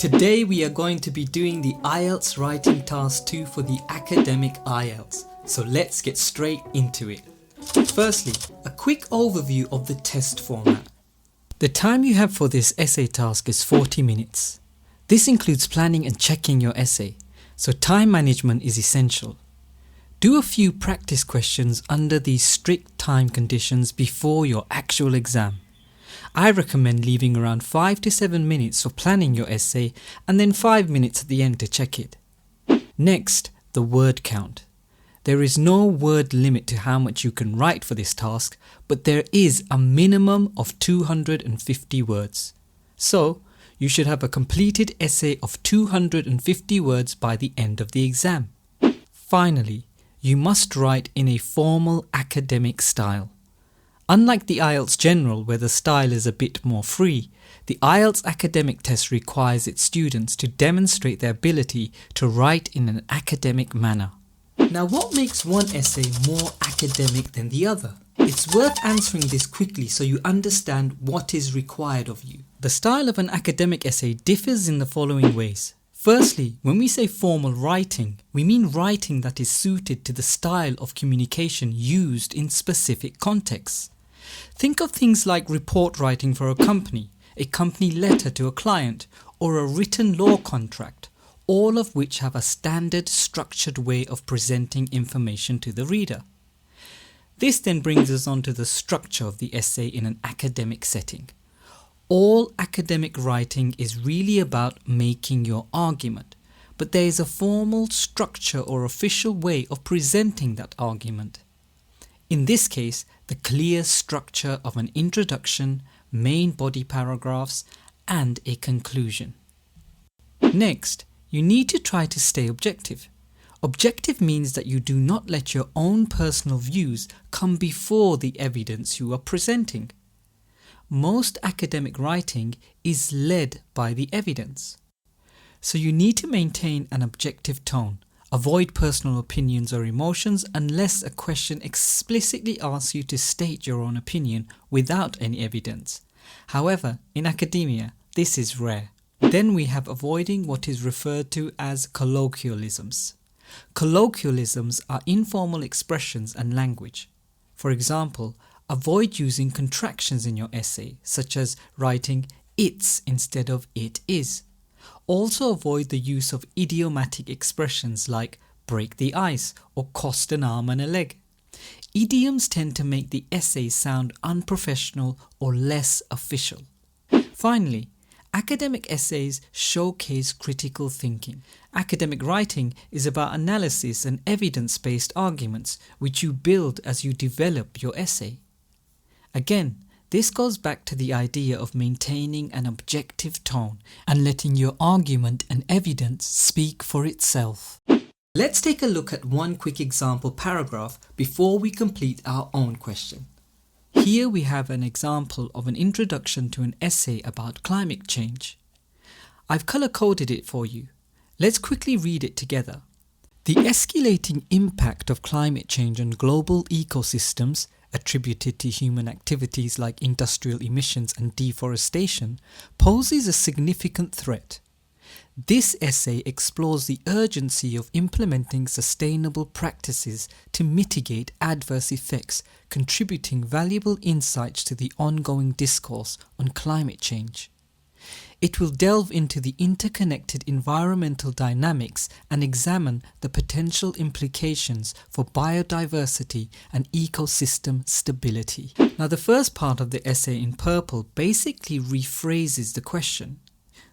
Today we are going to be doing the IELTS Writing Task 2 for the academic IELTS. So let's get straight into it. Firstly, a quick overview of the test format. The time you have for this essay task is 40 minutes. This includes planning and checking your essay, so time management is essential. Do a few practice questions under these strict time conditions before your actual exam. I recommend leaving around 5 to 7 minutes for planning your essay and then 5 minutes at the end to check it. Next, the word count. There is no word limit to how much you can write for this task, but there is a minimum of 250 words. So, you should have a completed essay of 250 words by the end of the exam. Finally, you must write in a formal academic style. Unlike the IELTS General, where the style is a bit more free, the IELTS Academic Test requires its students to demonstrate their ability to write in an academic manner. Now, what makes one essay more academic than the other? It's worth answering this quickly so you understand what is required of you. The style of an academic essay differs in the following ways. Firstly, when we say formal writing, we mean writing that is suited to the style of communication used in specific contexts. Think of things like report writing for a company letter to a client, or a written law contract, all of which have a standard structured way of presenting information to the reader. This then brings us on to the structure of the essay in an academic setting. All academic writing is really about making your argument, but there is a formal structure or official way of presenting that argument. In this case, the clear structure of an introduction, main body paragraphs, and a conclusion. Next, you need to try to stay objective. Objective means that you do not let your own personal views come before the evidence you are presenting. Most academic writing is led by the evidence. So you need to maintain an objective tone. Avoid personal opinions or emotions unless a question explicitly asks you to state your own opinion without any evidence. However, in academia, this is rare. Then we have avoiding what is referred to as colloquialisms. Colloquialisms are informal expressions and language. For example, avoid using contractions in your essay, such as writing "it's" instead of "it is." Also avoid the use of idiomatic expressions like break the ice or cost an arm and a leg. Idioms tend to make the essay sound unprofessional or less official. Finally, academic essays showcase critical thinking. Academic writing is about analysis and evidence-based arguments which you build as you develop your essay. Again, this goes back to the idea of maintaining an objective tone and letting your argument and evidence speak for itself. Let's take a look at one quick example paragraph before we complete our own question. Here we have an example of an introduction to an essay about climate change. I've color-coded it for you. Let's quickly read it together. The escalating impact of climate change on global ecosystems, attributed to human activities like industrial emissions and deforestation, poses a significant threat. This essay explores the urgency of implementing sustainable practices to mitigate adverse effects, contributing valuable insights to the ongoing discourse on climate change. It will delve into the interconnected environmental dynamics and examine the potential implications for biodiversity and ecosystem stability. Now, the first part of the essay in purple basically rephrases the question.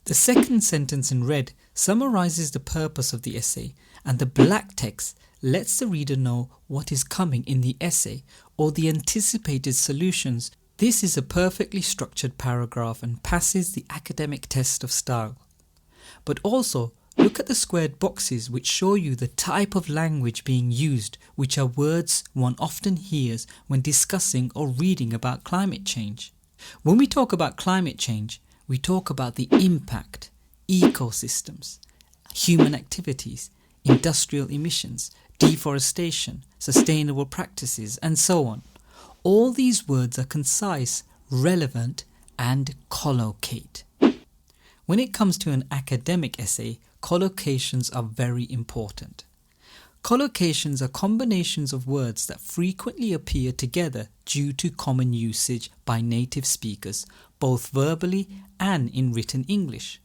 The second sentence in red summarizes the purpose of the essay, and the black text lets the reader know what is coming in the essay or the anticipated solutions. This is a perfectly structured paragraph and passes the academic test of style. But also, look at the squared boxes which show you the type of language being used, which are words one often hears when discussing or reading about climate change. When we talk about climate change, we talk about the impact, ecosystems, human activities, industrial emissions, deforestation, sustainable practices, and so on. All these words are concise, relevant, and collocate. When it comes to an academic essay, collocations are very important. Collocations are combinations of words that frequently appear together due to common usage by native speakers, both verbally and in written English.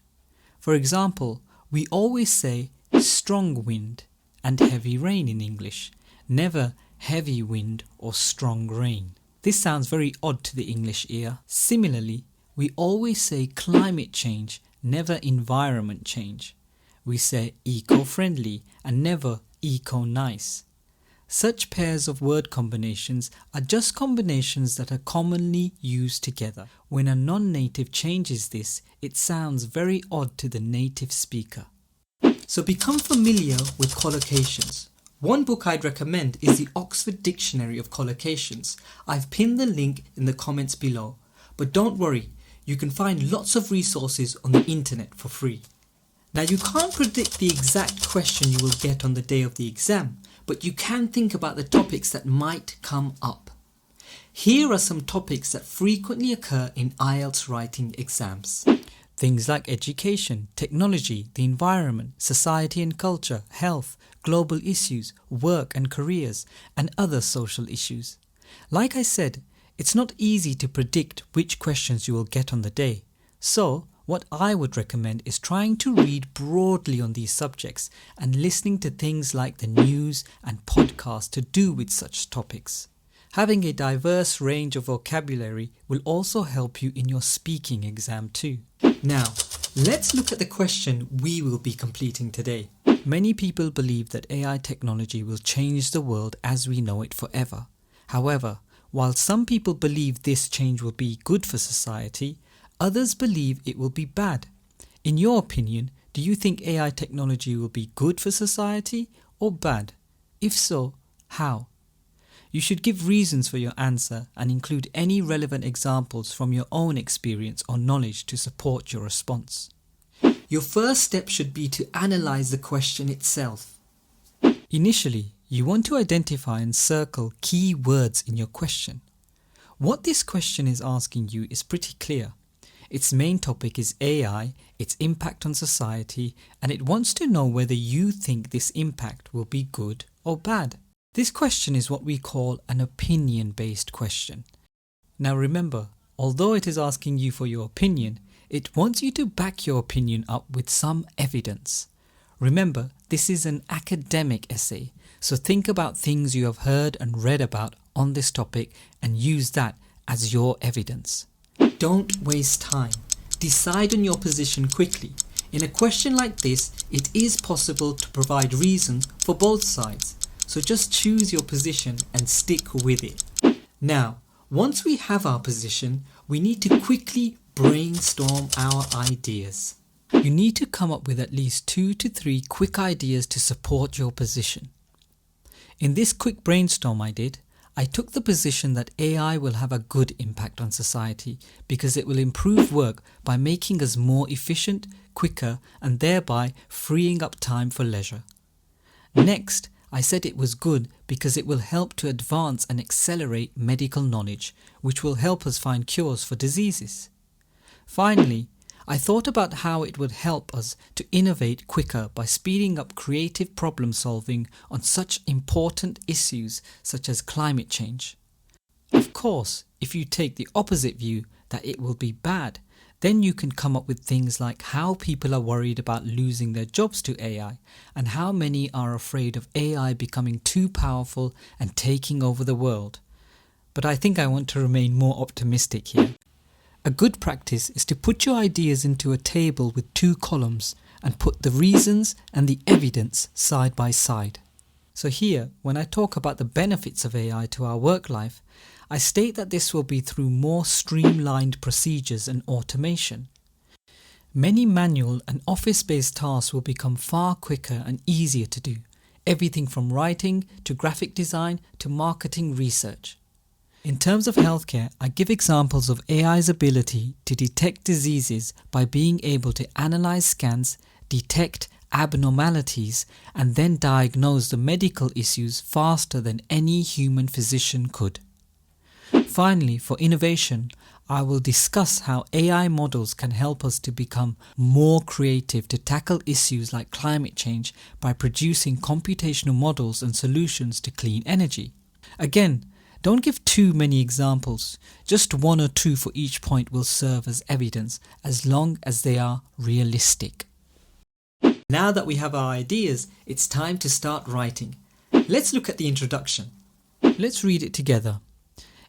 For example, we always say strong wind and heavy rain in English, never heavy wind or strong rain. This sounds very odd to the English ear. Similarly, we always say climate change, never environment change. We say eco-friendly and never eco-nice. Such pairs of word combinations are just combinations that are commonly used together. When a non-native changes this, it sounds very odd to the native speaker. So become familiar with collocations. One book I'd recommend is the Oxford Dictionary of Collocations. I've pinned the link in the comments below. But don't worry, you can find lots of resources on the internet for free. Now you can't predict the exact question you will get on the day of the exam, but you can think about the topics that might come up. Here are some topics that frequently occur in IELTS writing exams. Things like education, technology, the environment, society and culture, health, global issues, work and careers, and other social issues. Like I said, it's not easy to predict which questions you will get on the day. So, what I would recommend is trying to read broadly on these subjects and listening to things like the news and podcasts to do with such topics. Having a diverse range of vocabulary will also help you in your speaking exam too. Now, let's look at the question we will be completing today. Many people believe that AI technology will change the world as we know it forever. However, while some people believe this change will be good for society, others believe it will be bad. In your opinion, do you think AI technology will be good for society or bad? If so, how? You should give reasons for your answer and include any relevant examples from your own experience or knowledge to support your response. Your first step should be to analyze the question itself. Initially, you want to identify and circle key words in your question. What this question is asking you is pretty clear. Its main topic is AI, its impact on society, and it wants to know whether you think this impact will be good or bad. This question is what we call an opinion-based question. Now remember, although it is asking you for your opinion, it wants you to back your opinion up with some evidence. Remember, this is an academic essay, so think about things you have heard and read about on this topic and use that as your evidence. Don't waste time. Decide on your position quickly. In a question like this, it is possible to provide reasons for both sides. So just choose your position and stick with it. Now, once we have our position, we need to quickly brainstorm our ideas. You need to come up with at least 2 to 3 quick ideas to support your position. In this quick brainstorm I took the position that AI will have a good impact on society because it will improve work by making us more efficient, quicker, and thereby freeing up time for leisure. Next, I said it was good because it will help to advance and accelerate medical knowledge, which will help us find cures for diseases. Finally, I thought about how it would help us to innovate quicker by speeding up creative problem solving on such important issues such as climate change. Of course, if you take the opposite view that it will be bad, then you can come up with things like how people are worried about losing their jobs to AI and how many are afraid of AI becoming too powerful and taking over the world. But I think I want to remain more optimistic here. A good practice is to put your ideas into a table with 2 columns and put the reasons and the evidence side by side. So here, when I talk about the benefits of AI to our work life, I state that this will be through more streamlined procedures and automation. Many manual and office-based tasks will become far quicker and easier to do, everything from writing to graphic design to marketing research. In terms of healthcare, I give examples of AI's ability to detect diseases by being able to analyze scans, detect abnormalities, and then diagnose the medical issues faster than any human physician could. Finally, for innovation, I will discuss how AI models can help us to become more creative to tackle issues like climate change by producing computational models and solutions to clean energy. Again, don't give too many examples, just one or two for each point will serve as evidence as long as they are realistic. Now that we have our ideas, it's time to start writing. Let's look at the introduction. Let's read it together.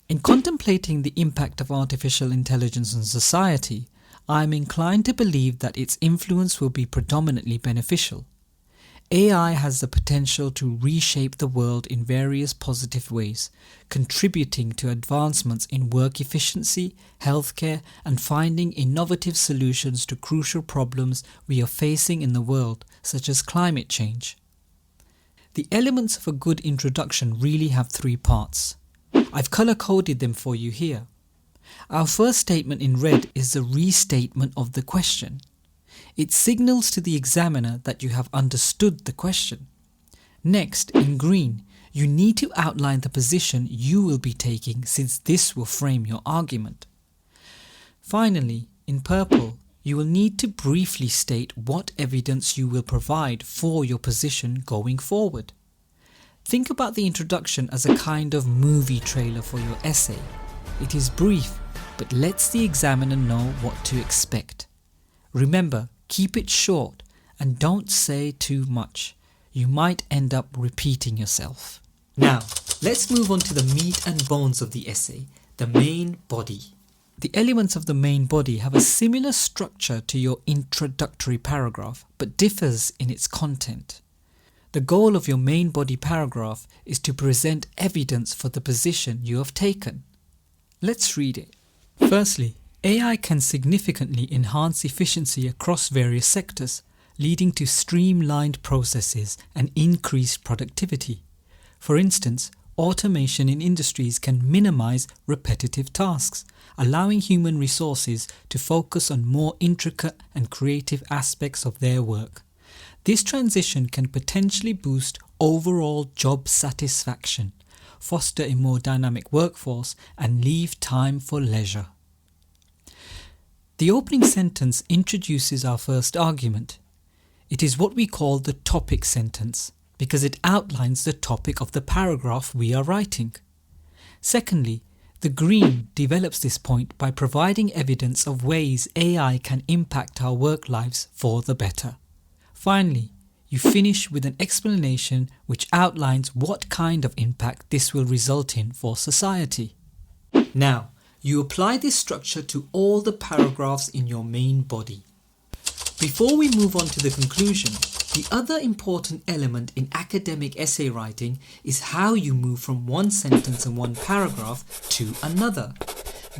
In contemplating the impact of artificial intelligence on society, I am inclined to believe that its influence will be predominantly beneficial. AI has the potential to reshape the world in various positive ways, contributing to advancements in work efficiency, healthcare, and finding innovative solutions to crucial problems we are facing in the world, such as climate change. The elements of a good introduction really have three parts. I've color-coded them for you here. Our first statement in red is the restatement of the question. It signals to the examiner that you have understood the question. Next, in green, you need to outline the position you will be taking since this will frame your argument. Finally, in purple, you will need to briefly state what evidence you will provide for your position going forward. Think about the introduction as a kind of movie trailer for your essay. It is brief, but lets the examiner know what to expect. Remember, keep it short and don't say too much. You might end up repeating yourself. Now, let's move on to the meat and bones of the essay, the main body. The elements of the main body have a similar structure to your introductory paragraph, but differs in its content. The goal of your main body paragraph is to present evidence for the position you have taken. Let's read it. Firstly, AI can significantly enhance efficiency across various sectors, leading to streamlined processes and increased productivity. For instance, automation in industries can minimize repetitive tasks, allowing human resources to focus on more intricate and creative aspects of their work. This transition can potentially boost overall job satisfaction, foster a more dynamic workforce, and leave time for leisure. The opening sentence introduces our first argument. It is what we call the topic sentence because it outlines the topic of the paragraph we are writing. Secondly, the green develops this point by providing evidence of ways AI can impact our work lives for the better. Finally, you finish with an explanation which outlines what kind of impact this will result in for society. Now, you apply this structure to all the paragraphs in your main body. Before we move on to the conclusion, the other important element in academic essay writing is how you move from one sentence and one paragraph to another.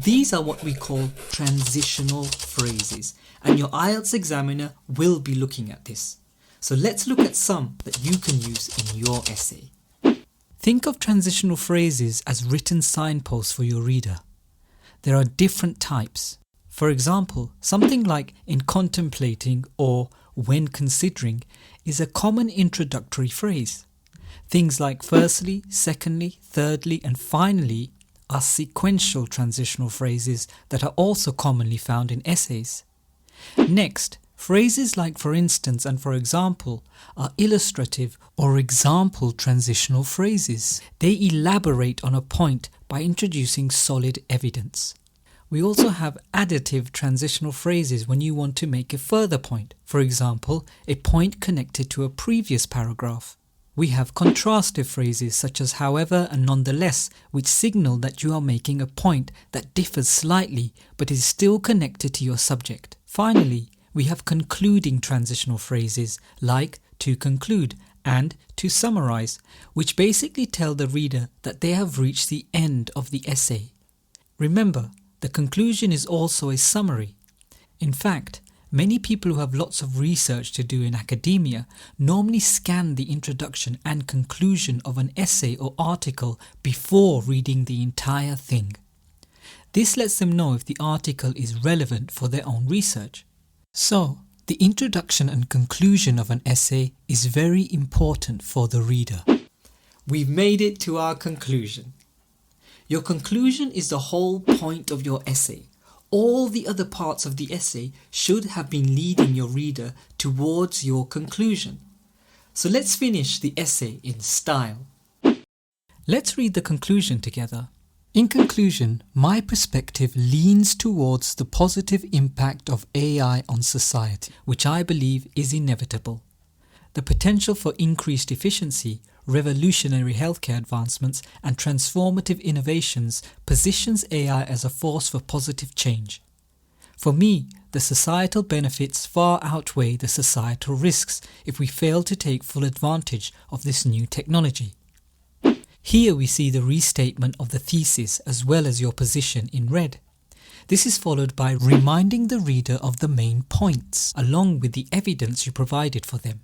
These are what we call transitional phrases, and your IELTS examiner will be looking at this. So let's look at some that you can use in your essay. Think of transitional phrases as written signposts for your reader. There are different types. For example, something like in contemplating or when considering is a common introductory phrase. Things like firstly, secondly, thirdly, and finally are sequential transitional phrases that are also commonly found in essays. Next, phrases like for instance and for example are illustrative or example transitional phrases. They elaborate on a point by introducing solid evidence. We also have additive transitional phrases when you want to make a further point. For example, a point connected to a previous paragraph. We have contrastive phrases such as however and nonetheless, which signal that you are making a point that differs slightly but is still connected to your subject. Finally, we have concluding transitional phrases like to conclude and to summarize, which basically tell the reader that they have reached the end of the essay. Remember, the conclusion is also a summary. In fact, many people who have lots of research to do in academia normally scan the introduction and conclusion of an essay or article before reading the entire thing. This lets them know if the article is relevant for their own research. So, the introduction and conclusion of an essay is very important for the reader. We've made it to our conclusion. Your conclusion is the whole point of your essay. All the other parts of the essay should have been leading your reader towards your conclusion. So let's finish the essay in style. Let's read the conclusion together. In conclusion, my perspective leans towards the positive impact of AI on society, which I believe is inevitable. The potential for increased efficiency, revolutionary healthcare advancements, and transformative innovations positions AI as a force for positive change. For me, the societal benefits far outweigh the societal risks if we fail to take full advantage of this new technology. Here we see the restatement of the thesis as well as your position in red. This is followed by reminding the reader of the main points, along with the evidence you provided for them.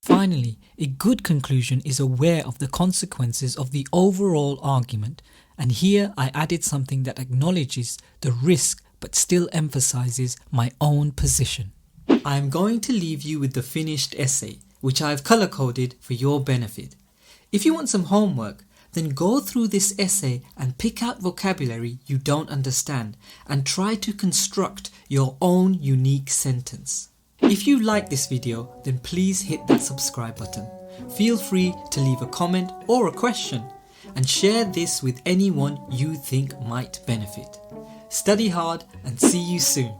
Finally, a good conclusion is aware of the consequences of the overall argument, and here I added something that acknowledges the risk but still emphasizes my own position. I am going to leave you with the finished essay, which I have color-coded for your benefit. If you want some homework, then go through this essay and pick out vocabulary you don't understand and try to construct your own unique sentence. If you like this video, then please hit that subscribe button. Feel free to leave a comment or a question and share this with anyone you think might benefit. Study hard and see you soon.